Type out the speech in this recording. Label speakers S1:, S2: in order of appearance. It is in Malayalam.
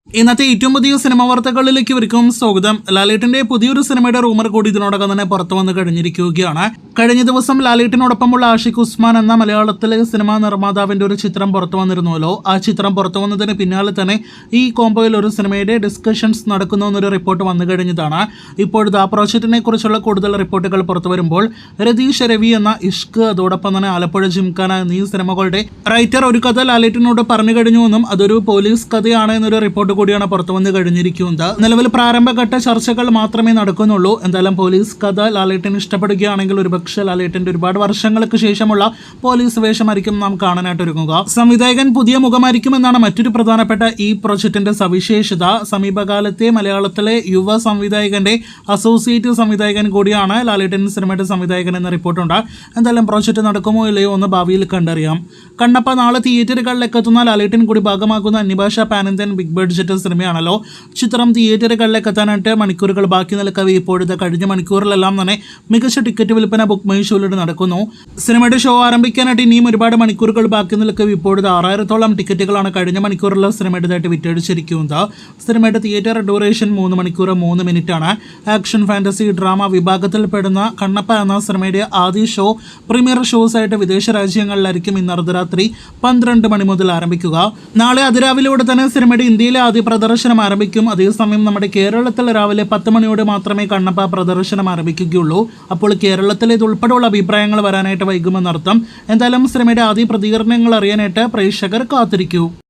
S1: ഇന്നത്തെ ഏറ്റവും പുതിയ സിനിമ വാർത്തകളിലേക്ക് ഇവർക്കും സ്വാഗതം. ലാലേട്ടന്റെ പുതിയൊരു സിനിമയുടെ റൂമർ കൂടി ഇതിനോടകം തന്നെ പുറത്തു വന്ന് കഴിഞ്ഞിരിക്കുകയാണ്. കഴിഞ്ഞ ദിവസം ലാലേട്ടനോടൊപ്പമുള്ള ആഷിഖ് ഉസ്മാൻ എന്ന മലയാളത്തിലെ സിനിമാ നിർമ്മാതാവിന്റെ ഒരു ചിത്രം പുറത്തു വന്നിരുന്നുവല്ലോ. ആ ചിത്രം പുറത്തു വന്നതിന് പിന്നാലെ തന്നെ ഈ കോംബോയിൽ ഒരു സിനിമയുടെ ഡിസ്കഷൻസ് നടക്കുന്നു എന്നൊരു റിപ്പോർട്ട് വന്നു കഴിഞ്ഞതാണ്. ഇപ്പോഴത്തെ ആ പ്രോജക്റ്റിനെ കുറിച്ചുള്ള കൂടുതൽ റിപ്പോർട്ടുകൾ പുറത്തു വരുമ്പോൾ രതീഷ് രവി എന്ന ഇഷ്ക്, അതോടൊപ്പം തന്നെ ആലപ്പുഴ ജിംഖാന എന്നീ സിനിമകളുടെ റൈറ്റർ ഒരു കഥ ലാലേട്ടനോട് പറഞ്ഞു കഴിഞ്ഞുവെന്നും അതൊരു പോലീസ് കഥയാണ് എന്നൊരു റിപ്പോർട്ട് കൂടിയാണ് പുറത്തു വന്ന് കഴിഞ്ഞിരിക്കുന്നത്. നിലവിൽ പ്രാരംഭഘട്ട ചർച്ചകൾ മാത്രമേ നടക്കുന്നുള്ളൂ. എന്തായാലും പോലീസ് കഥ ലാലേട്ടൻ ഇഷ്ടപ്പെടുകയാണെങ്കിൽ ഒരുപക്ഷെ ലാലേട്ടന്റെ ഒരുപാട് വർഷങ്ങൾക്ക് ശേഷമുള്ള പോലീസ് വേഷമായിരിക്കും നാം കാണാനായിട്ട് ഒരുങ്ങുക. സംവിധായകൻ പുതിയ മുഖമായിരിക്കുമെന്നാണ് മറ്റൊരു പ്രധാനപ്പെട്ട ഈ പ്രൊജക്ടിന്റെ സവിശേഷത. സമീപകാലത്തെ മലയാളത്തിലെ യുവ സംവിധായകന്റെ അസോസിയേറ്റ് സംവിധായകൻ കൂടിയാണ് ലാലേട്ടൻ സിനിമയുടെ സംവിധായകൻ എന്ന റിപ്പോർട്ടുണ്ട്. എന്തായാലും പ്രൊജക്ട് നടക്കുമോ ഇല്ലയോ എന്ന് ഭാവിയിൽ കണ്ടറിയാം. കണ്ണപ്പ നാളെ തിയേറ്ററുകളിലേക്ക് എത്തുന്ന ലാലേട്ടൻ കൂടി ഭാഗമാക്കുന്ന അന്യഭാഷ പാൻ ഇന്ത്യൻ ബിഗ് ബഡ്ജറ്റ് സിനിമയാണല്ലോ. ചിത്രം തിയേറ്ററുകളിലേക്ക് എത്താനായിട്ട് മണിക്കൂറുകൾ ബാക്കി നിൽക്കവേ ഇപ്പോഴത്തെ കഴിഞ്ഞ മണിക്കൂറിലെല്ലാം തന്നെ മികച്ച ടിക്കറ്റ് വിൽപ്പന ബുക്ക് മൈ ഷോയിലൂടെ നടക്കുന്നു. സിനിമയുടെ ഷോ ആരംഭിക്കാനായിട്ട് ഇനിയും ഒരുപാട് മണിക്കൂറുകൾ ബാക്കി നിൽക്കവേ ഇപ്പോഴത്തെ 6000-ഓളം ടിക്കറ്റുകളാണ് കഴിഞ്ഞ മണിക്കൂറിൽ സിനിമയുടേതായിട്ട് വിറ്റഴിച്ചിരിക്കുന്നത്. സിനിമയുടെ തിയേറ്റർ ഡ്യൂറേഷൻ 3 മണിക്കൂർ 3 മിനിറ്റാണ്. ആക്ഷൻ ഫാന്റസി ഡ്രാമ വിഭാഗത്തിൽപ്പെടുന്ന കണ്ണപ്പ എന്ന സിനിമയുടെ ആദ്യ ഷോ പ്രീമിയർ ഷോസ് ആയിട്ട് വിദേശ രാജ്യങ്ങളിലായിരിക്കും ഇന്ന് അർദ്ധരാത്രി 12 മണി മുതൽ ആരംഭിക്കുക. നാളെ അതിരാവിലൂടെ തന്നെ സിനിമയുടെ ഇന്ത്യയിലെ ആദ്യ പ്രദർശനം ആരംഭിക്കും. അതേസമയം നമ്മുടെ കേരളത്തിൽ രാവിലെ 10 മണിയോടെ മാത്രമേ കണ്ണപ്പ പ്രദർശനം ആരംഭിക്കുകയുള്ളൂ. അപ്പോൾ കേരളത്തിലേത് ഉൾപ്പെടെയുള്ള അഭിപ്രായങ്ങൾ വരാനായിട്ട് വൈകുമെന്നർത്ഥം. എന്തായാലും സിനിമയുടെ ആദ്യ പ്രതികരണങ്ങൾ അറിയാനായിട്ട് പ്രേക്ഷകർ കാത്തിരിക്കൂ.